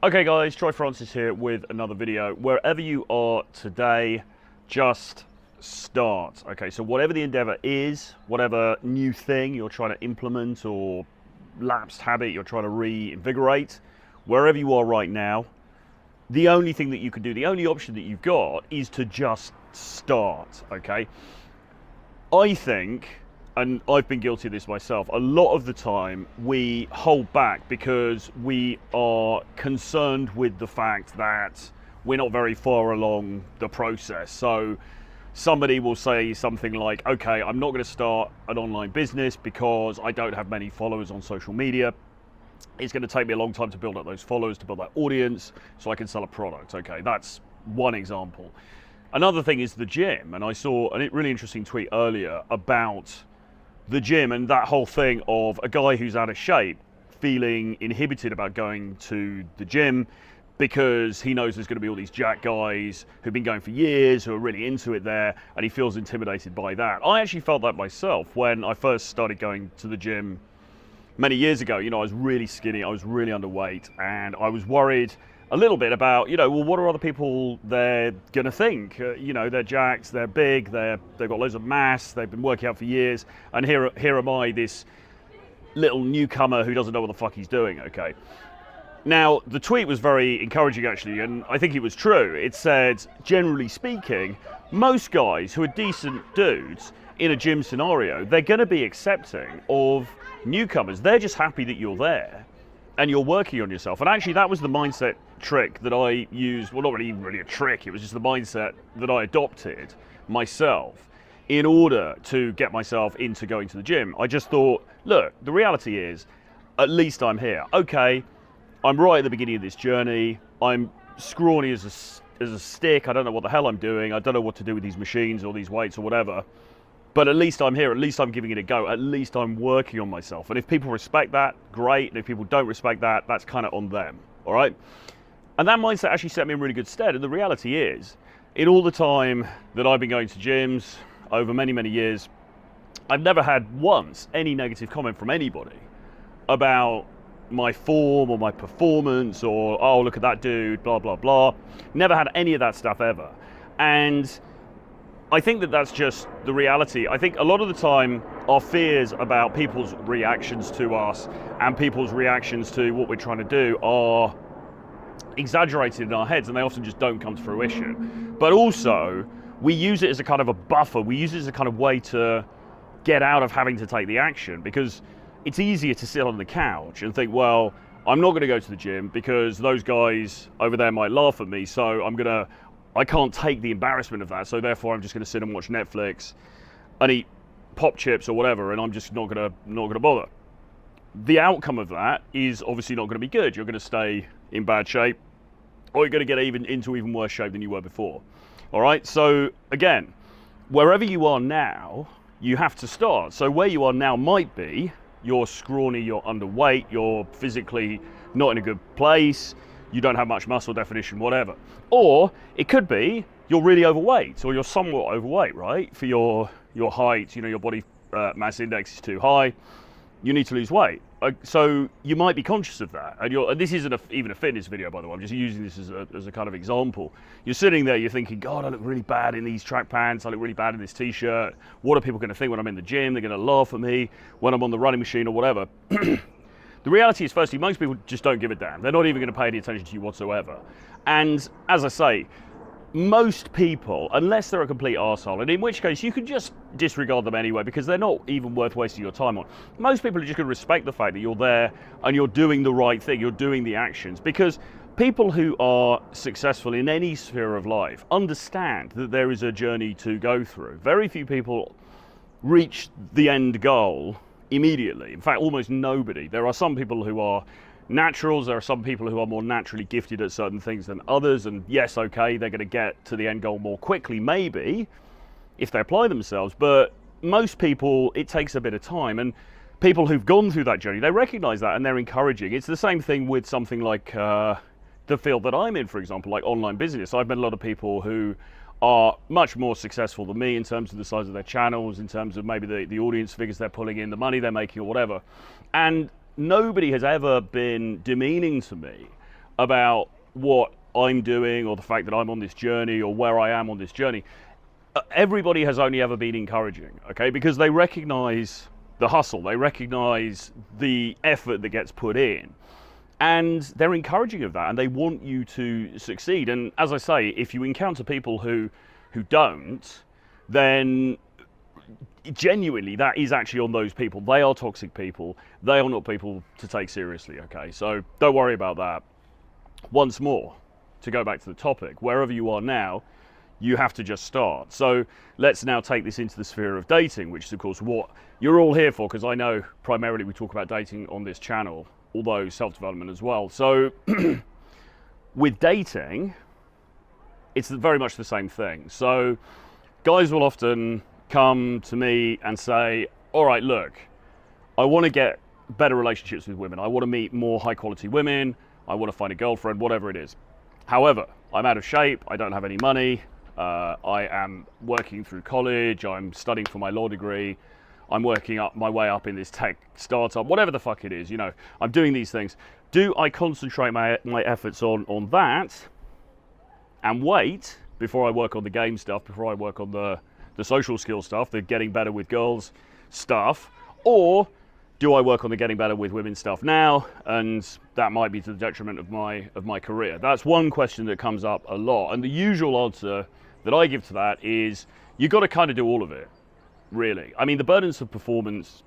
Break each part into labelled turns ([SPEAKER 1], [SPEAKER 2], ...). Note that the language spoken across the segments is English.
[SPEAKER 1] Okay guys, Troy Francis here with another video. Wherever you are today, just start. Okay, so whatever the endeavor is, whatever new thing you're trying to implement or lapsed habit you're trying to reinvigorate, wherever you are right now, the only thing that you can do, the only option that you've got is to just start, okay? I think, and I've been guilty of this myself, a lot of the time we hold back because we are concerned with the fact that we're not very far along the process. So somebody will say something like, okay, I'm not going to start an online business because I don't have many followers on social media. It's going to take me a long time to build up those followers, to build that audience, so I can sell a product. Okay, that's one example. Another thing is the gym, and I saw a really interesting tweet earlier about the gym and that whole thing of a guy who's out of shape feeling inhibited about going to the gym because he knows there's going to be all these jack guys who've been going for years, who are really into it there, and he feels intimidated by that. I actually felt that myself when I first started going to the gym many years ago. You know, I was really skinny, I was really underweight, and I was worried a little bit about, you know, well, what are other people they're going to think? You know, they're jacked, they're big, they've got loads of mass, they've been working out for years, and here am I, this little newcomer who doesn't know what the fuck he's doing, okay? Now, the tweet was very encouraging, actually, and I think it was true. It said, generally speaking, most guys who are decent dudes in a gym scenario, they're going to be accepting of newcomers. They're just happy that you're there and you're working on yourself. And actually, that was the mindset trick that I used. Well, not really a trick. It was just the mindset that I adopted myself in order to get myself into going to the gym. I just thought, look, the reality is, at least I'm here. Okay, I'm right at the beginning of this journey. I'm scrawny as a stick. I don't know what the hell I'm doing. I don't know what to do with these machines or these weights or whatever. But at least I'm here, at least I'm giving it a go, at least I'm working on myself. And if people respect that, great. And if people don't respect that, that's kind of on them, all right? And that mindset actually set me in really good stead. And the reality is, in all the time that I've been going to gyms over many, many years, I've never had once any negative comment from anybody about my form or my performance or, oh, look at that dude, blah, blah, blah. Never had any of that stuff ever. And I think that that's just the reality. I think a lot of the time our fears about people's reactions to us and people's reactions to what we're trying to do are exaggerated in our heads, and they often just don't come to fruition. But also, we use it as a kind of a buffer. We use it as a kind of way to get out of having to take the action, because it's easier to sit on the couch and think, well, I'm not going to go to the gym because those guys over there might laugh at me, so I can't take the embarrassment of that, so therefore I'm just going to sit and watch Netflix and eat pop chips or whatever, and I'm just not going to bother. The outcome of that is obviously not going to be good. You're going to stay in bad shape, or you're going to get into even worse shape than you were before. All right, so again, wherever you are now, you have to start. So where you are now might be you're scrawny, you're underweight, you're physically not in a good place, you don't have much muscle definition, whatever. Or it could be you're really overweight, or you're somewhat overweight, right? For your height, you know, your body mass index is too high, you need to lose weight. So you might be conscious of that. And this isn't even a fitness video, by the way, I'm just using this as a kind of example. You're sitting there, you're thinking, God, I look really bad in these track pants, I look really bad in this t-shirt. What are people gonna think when I'm in the gym? They're gonna laugh at me when I'm on the running machine or whatever. The reality is, firstly, most people just don't give a damn. They're not even going to pay any attention to you whatsoever. And as I say, most people, unless they're a complete arsehole, and in which case you can just disregard them anyway because they're not even worth wasting your time on. Most people are just going to respect the fact that you're there and you're doing the right thing, you're doing the actions, because people who are successful in any sphere of life understand that there is a journey to go through. Very few people reach the end goal immediately. In fact, almost nobody. There are some people who are naturals, there are some people who are more naturally gifted at certain things than others, and yes, okay, they're going to get to the end goal more quickly, maybe, if they apply themselves, but most people, it takes a bit of time, and people who've gone through that journey, they recognize that and they're encouraging. It's the same thing with something like the field that I'm in, for example, like online business. I've met a lot of people who are much more successful than me in terms of the size of their channels, in terms of maybe the audience figures they're pulling in, the money they're making or whatever. And nobody has ever been demeaning to me about what I'm doing or the fact that I'm on this journey or where I am on this journey, everybody has only ever been encouraging, okay? Because they recognize the hustle, they recognize the effort that gets put in, and they're encouraging of that, and they want you to succeed. And as I say, if you encounter people who don't, then genuinely that is actually on those people. They are toxic people. They are not people to take seriously, okay? So don't worry about that. Once more, to go back to the topic, wherever you are now, you have to just start. So let's now take this into the sphere of dating, which is of course what you're all here for, because I know primarily we talk about dating on this channel, although self-development as well. So with dating, it's very much the same thing. So guys will often come to me and say, all right, look, I want to get better relationships with women. I want to meet more high quality women. I want to find a girlfriend, whatever it is. However, I'm out of shape. I don't have any money. I am working through college. I'm studying for my law degree. I'm working up my way up in this tech startup, whatever the fuck it is, you know, I'm doing these things. Do I concentrate my efforts on that and wait before I work on the game stuff, before I work on the social skill stuff, the getting better with girls stuff, or do I work on the getting better with women stuff now, and that might be to the detriment of my career? That's one question that comes up a lot, and the usual answer that I give to that is you got to kind of do all of it, really. I mean, the burden of performance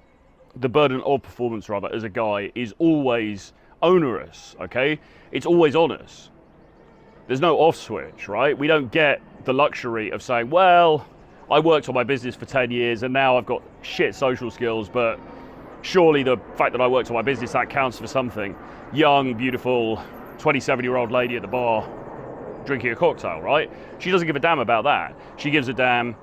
[SPEAKER 1] rather, as a guy is always onerous, okay? It's always on us. There's no off switch, right? We don't get the luxury of saying, well, I worked on my business for 10 years and now I've got shit social skills, but surely the fact that I worked on my business, that counts for something. Young, beautiful, 27-year-old lady at the bar drinking a cocktail, right? She doesn't give a damn about that. She gives a damn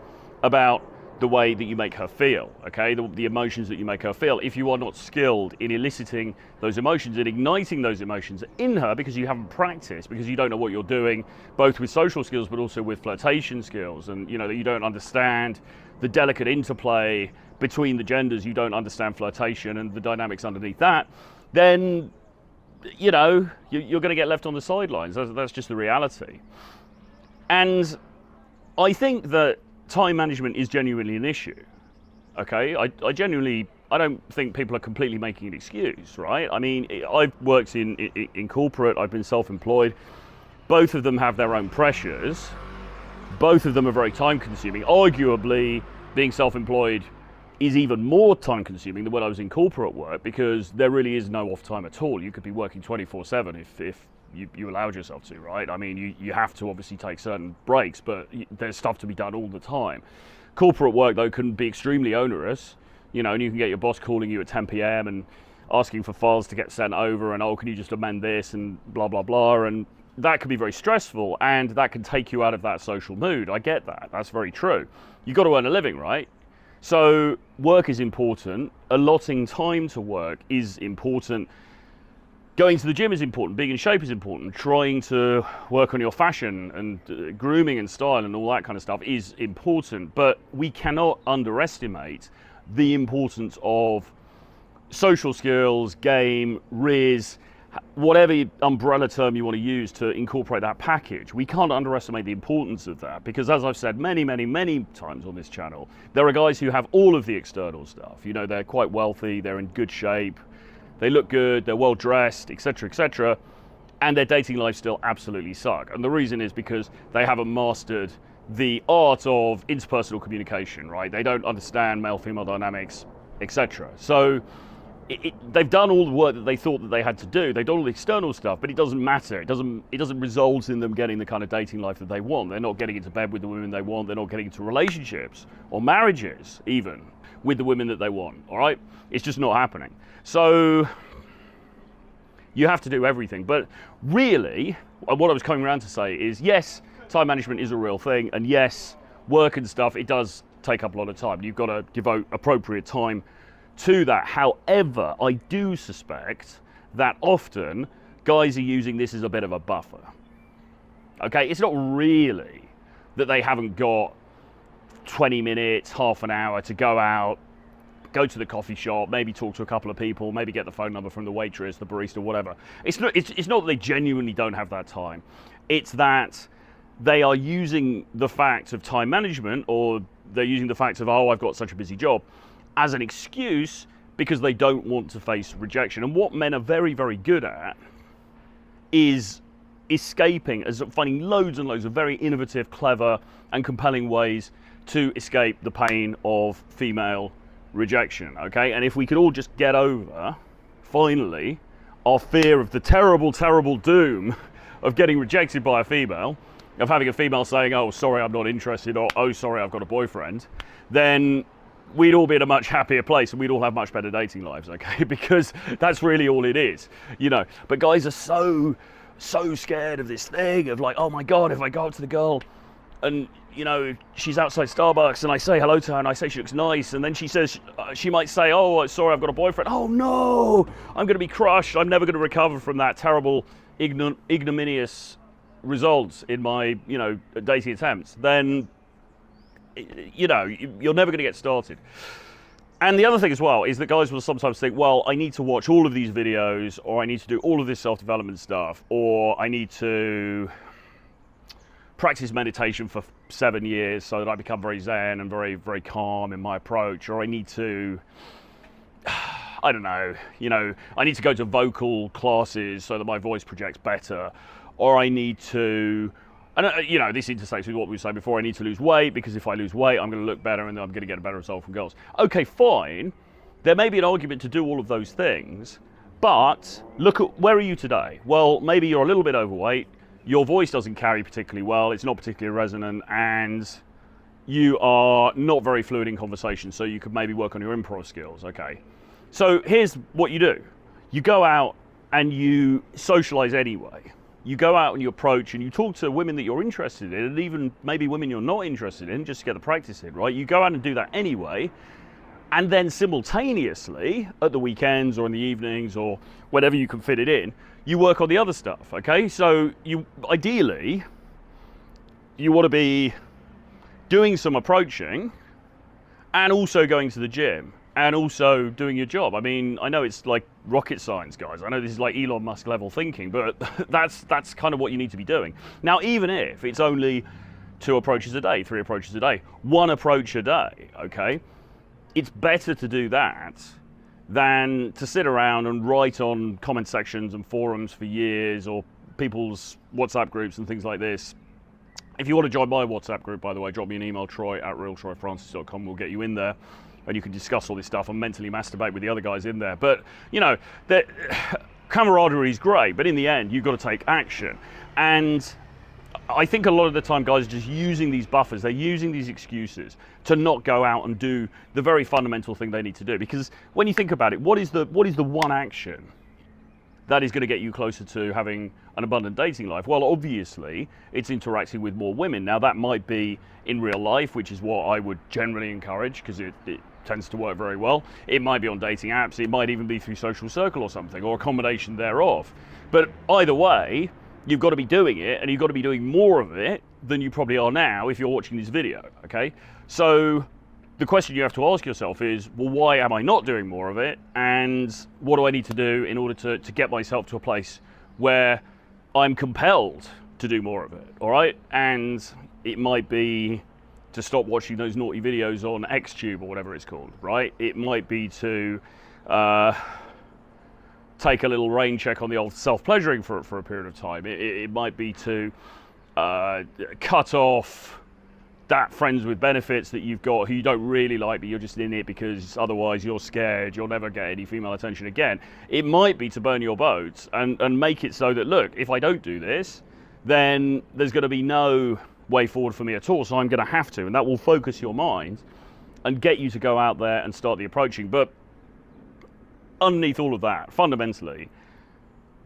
[SPEAKER 1] about the way that you make her feel, okay? The emotions that you make her feel. If you are not skilled in eliciting those emotions and igniting those emotions in her because you haven't practiced, because you don't know what you're doing, both with social skills but also with flirtation skills, and you know that you don't understand the delicate interplay between the genders, you don't understand flirtation and the dynamics underneath that, then you know you're going to get left on the sidelines. That's just the reality. And I think that time management is genuinely an issue, okay? I don't think people are completely making an excuse, right? I mean, I've worked in corporate, I've been self-employed. Both of them have their own pressures. Both of them are very time consuming. Arguably, being self-employed is even more time consuming than when I was in corporate work, because there really is no off time at all. You could be working 24/7 if you allowed yourself to, right? I mean, you have to obviously take certain breaks, but there's stuff to be done all the time. Corporate work, though, can be extremely onerous, you know, and you can get your boss calling you at 10 p.m. and asking for files to get sent over, and, oh, can you just amend this, and blah, blah, blah, and that can be very stressful, and that can take you out of that social mood. I get that. That's very true. You've got to earn a living, right? So work is important. Allotting time to work is important. Going to the gym is important, being in shape is important, trying to work on your fashion and grooming and style and all that kind of stuff is important, but we cannot underestimate the importance of social skills, game, riz, whatever umbrella term you want to use to incorporate that package. We can't underestimate the importance of that, because as I've said many, many, many times on this channel, there are guys who have all of the external stuff. You know, they're quite wealthy, they're in good shape, they look good, they're well dressed, etc., and their dating life still absolutely suck. And the reason is because they haven't mastered the art of interpersonal communication, right? They don't understand male-female dynamics, etc. So they've done all the work that they thought that they had to do. They've done all the external stuff, but it doesn't matter. It doesn't result in them getting the kind of dating life that they want. They're not getting into bed with the women they want. They're not getting into relationships or marriages even with the women that they want, all right? It's just not happening. So you have to do everything. But really, what I was coming around to say is, yes, time management is a real thing, and yes, work and stuff, it does take up a lot of time. You've got to devote appropriate time to that. However, I do suspect that often guys are using this as a bit of a buffer. Okay, it's not really that they haven't got 20 minutes, half an hour to go out, go to the coffee shop, maybe talk to a couple of people, maybe get the phone number from the waitress, the barista, whatever. It's not that they genuinely don't have that time. It's that they are using the fact of time management, or they're using the fact of, oh, I've got such a busy job, as an excuse because they don't want to face rejection. And what men are very, very good at is escaping, as finding loads and loads of very innovative, clever, and compelling ways to escape the pain of female rejection, okay? And if we could all just get over, finally, our fear of the terrible, terrible doom of getting rejected by a female, of having a female saying, oh, sorry, I'm not interested, or oh, sorry, I've got a boyfriend, then we'd all be in a much happier place and we'd all have much better dating lives, okay? Because that's really all it is, you know. But guys are so scared of this thing of like, oh my God, if I go up to the girl and, you know, she's outside Starbucks and I say hello to her and I say she looks nice, and then she says, she might say, oh, sorry, I've got a boyfriend. Oh no, I'm going to be crushed. I'm never going to recover from that terrible, ignominious results in my, you know, dating attempts. Then, you know, you're never going to get started. And the other thing as well is that guys will sometimes think, well, I need to watch all of these videos, or I need to do all of this self-development stuff, or I need to practice meditation for 7 years so that I become very zen and very, very calm in my approach, or I need to, I don't know, you know, I need to go to vocal classes so that my voice projects better, or I need to, and you know, this intersects with what we were saying before, I need to lose weight because if I lose weight, I'm going to look better and I'm going to get a better result from girls. Okay, fine. There may be an argument to do all of those things, but look at, where are you today? Well, maybe you're a little bit overweight, your voice doesn't carry particularly well, it's not particularly resonant, and you are not very fluid in conversation, so you could maybe work on your improv skills, okay? So here's what you do. You go out and you socialize anyway. You go out and you approach and you talk to women that you're interested in, and even maybe women you're not interested in, just to get the practice in, right? You go out and do that anyway, and then simultaneously, at the weekends or in the evenings or whenever you can fit it in, you work on the other stuff, okay? So you ideally, you want to be doing some approaching and also going to the gym and also doing your job. I mean, I know it's like rocket science, guys. I know this is like Elon Musk level thinking, but that's kind of what you need to be doing. Now, even if it's only 2 approaches a day, 3 approaches a day, 1 approach a day, okay? It's better to do that than to sit around and write on comment sections and forums for years, or people's WhatsApp groups and things like this. If you want to join my WhatsApp group, by the way, drop me an email, troy@realtroyfrancis.com. We'll get you in there and you can discuss all this stuff and mentally masturbate with the other guys in there. But, you know, camaraderie is great, but in the end, you've got to take action. And I think a lot of the time guys are just using these buffers, they're using these excuses to not go out and do the very fundamental thing they need to do. Because when you think about it, what is the one action that is going to get you closer to having an abundant dating life? Well, obviously, it's interacting with more women. Now, that might be in real life, which is what I would generally encourage, because it tends to work very well. It might be on dating apps, it might even be through Social Circle or something, or a combination thereof. But either way, you've got to be doing it, and you've got to be doing more of it than you probably are now if you're watching this video, okay? So the question you have to ask yourself is, well, why am I not doing more of it? And what do I need to do in order to get myself to a place where I'm compelled to do more of it, all right? And it might be to stop watching those naughty videos on XTube or whatever it's called, right? It might be to take a little rain check on the old self-pleasuring for a period of time. It might be to cut off that friends with benefits that you've got who you don't really like, but you're just in it because otherwise you're scared you'll never get any female attention again. It might be to burn your boats and make it so that, look, if I don't do this, then there's going to be no way forward for me at all, so I'm going to have to, and that will focus your mind and get you to go out there and start the approaching. But underneath all of that, fundamentally,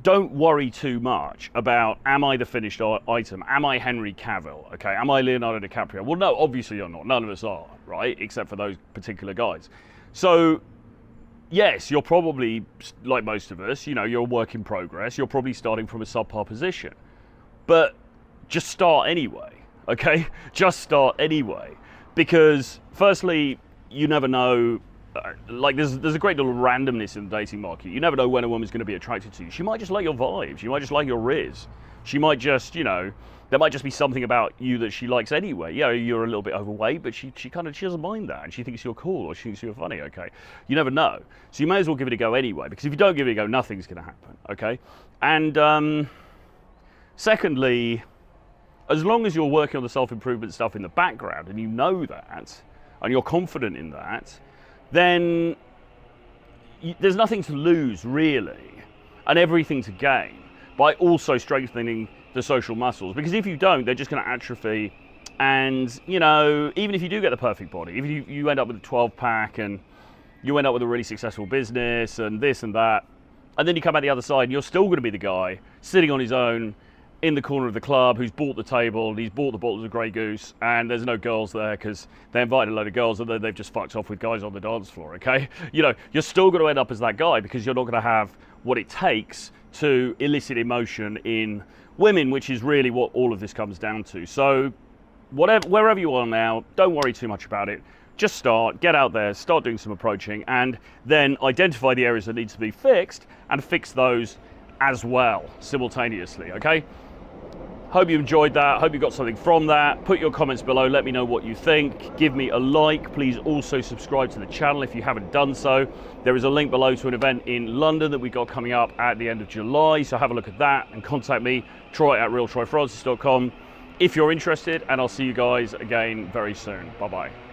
[SPEAKER 1] don't worry too much about, am I the finished item? Am I Henry Cavill? Okay, am I Leonardo DiCaprio? Well, no, obviously you're not. None of us are, right? Except for those particular guys. So, yes, you're probably, like most of us, you know, you're a work in progress. You're probably starting from a subpar position. But just start anyway, okay? Just start anyway. Because, firstly, you never know like there's a great deal of randomness in the dating market. You never know when a woman's going to be attracted to you. She might just like your vibe. She might just like your riz. She might just, you know, there might just be something about you that she likes anyway. Yeah, you're a little bit overweight, but she doesn't mind that, and she thinks you're cool, or she thinks you're funny. Okay, you never know. So you may as well give it a go anyway, because if you don't give it a go, nothing's going to happen. Okay, and secondly, as long as you're working on the self-improvement stuff in the background, and you know that, and you're confident in that, then there's nothing to lose really, and everything to gain by also strengthening the social muscles. Because if you don't, they're just going to atrophy. And you know, even if you do get the perfect body, if you end up with a 12-pack and you end up with a really successful business and this and that, and then you come out the other side and you're still going to be the guy sitting on his own in the corner of the club who's bought the table, and he's bought the bottles of Grey Goose, and there's no girls there because they invited a load of girls and then they've just fucked off with guys on the dance floor. Okay, you know, you're still going to end up as that guy, because you're not going to have what it takes to elicit emotion in women, which is really what all of this comes down to. So wherever you are now, don't worry too much about it. Just start, get out there, start doing some approaching, and then identify the areas that need to be fixed and fix those as well simultaneously. Okay, hope you enjoyed that. Hope you got something from that. Put your comments below, let me know what you think. Give me a like. Please also subscribe to the channel if you haven't done so. There is a link below to an event in London that we got coming up at the end of July, so have a look at that and contact me, Troy@realtroyfrancis.com, if you're interested, and I'll see you guys again very soon. Bye bye.